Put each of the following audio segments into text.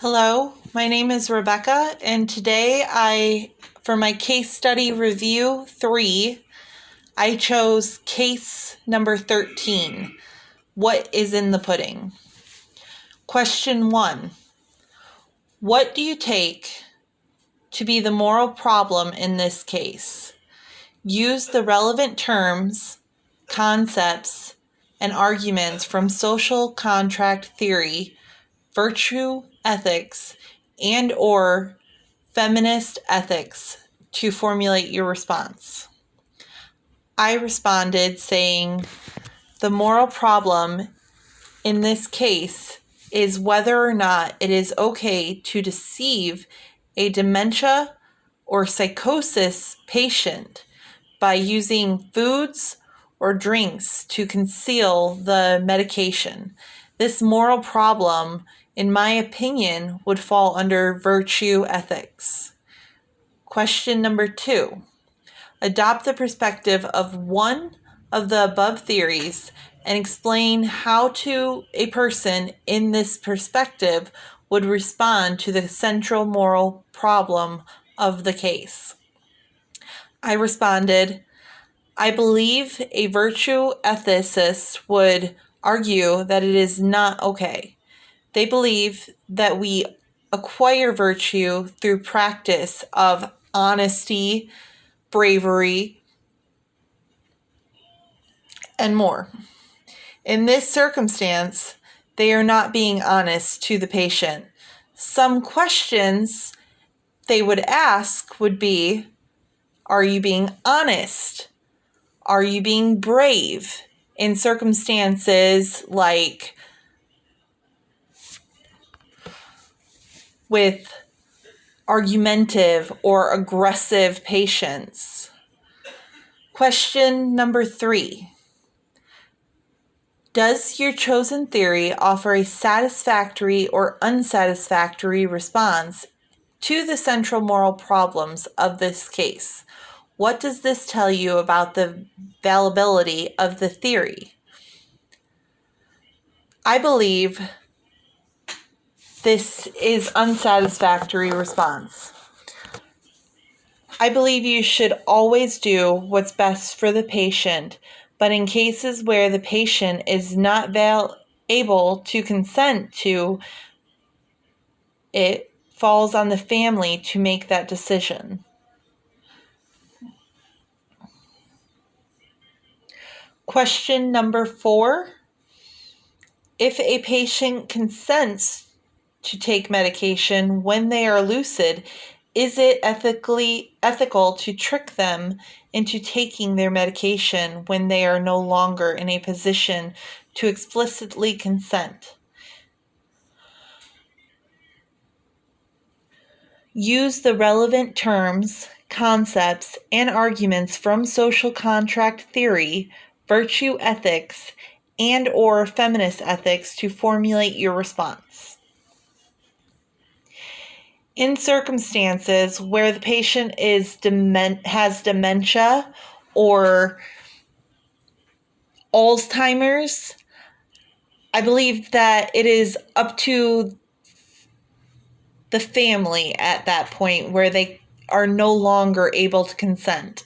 Hello, my name is Rebecca, and today for my case study review 3, I chose case number 13. What is in the pudding? Question 1. What do you take to be the moral problem in this case? Use the relevant terms, concepts, and arguments from social contract theory, virtue ethics, and/or feminist ethics to formulate your response. I responded saying, the moral problem in this case is whether or not it is okay to deceive a dementia or psychosis patient by using foods or drinks to conceal the medication. This moral problem, in my opinion, would fall under virtue ethics. Question number 2. Adopt the perspective of one of the above theories and explain how a person in this perspective would respond to the central moral problem of the case. I responded, I believe a virtue ethicist would argue that it is not okay. They believe that we acquire virtue through practice of honesty, bravery, and more. In this circumstance, they are not being honest to the patient. Some questions they would ask would be, are you being honest? Are you being brave in circumstances like with argumentative or aggressive patients? Question number 3. Does your chosen theory offer a satisfactory or unsatisfactory response to the central moral problems of this case? What does this tell you about the validity of the theory? I believe this is unsatisfactory response. I believe you should always do what's best for the patient, but in cases where the patient is not able to consent to it, falls on the family to make that decision. Question number 4. If a patient consents to take medication when they are lucid, is it ethical to trick them into taking their medication when they are no longer in a position to explicitly consent? Use the relevant terms, concepts, and arguments from social contract theory, virtue ethics, and/or feminist ethics to formulate your response. In circumstances where the patient has dementia or Alzheimer's, I believe that it is up to the family at that point where they are no longer able to consent.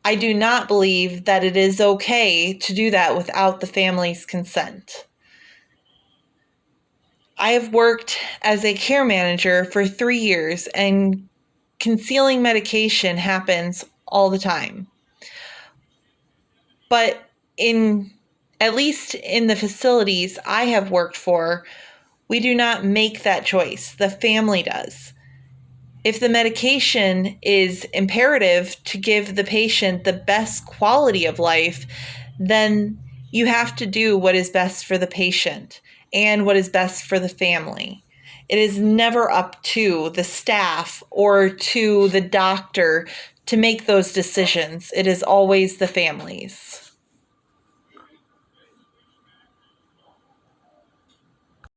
I do not believe that it is okay to do that without the family's consent. I have worked as a care manager for 3 years, and concealing medication happens all the time. But at least in the facilities I have worked for, we do not make that choice. The family does. If the medication is imperative to give the patient the best quality of life, then you have to do what is best for the patient and what is best for the family. It is never up to the staff or to the doctor to make those decisions. It is always the families.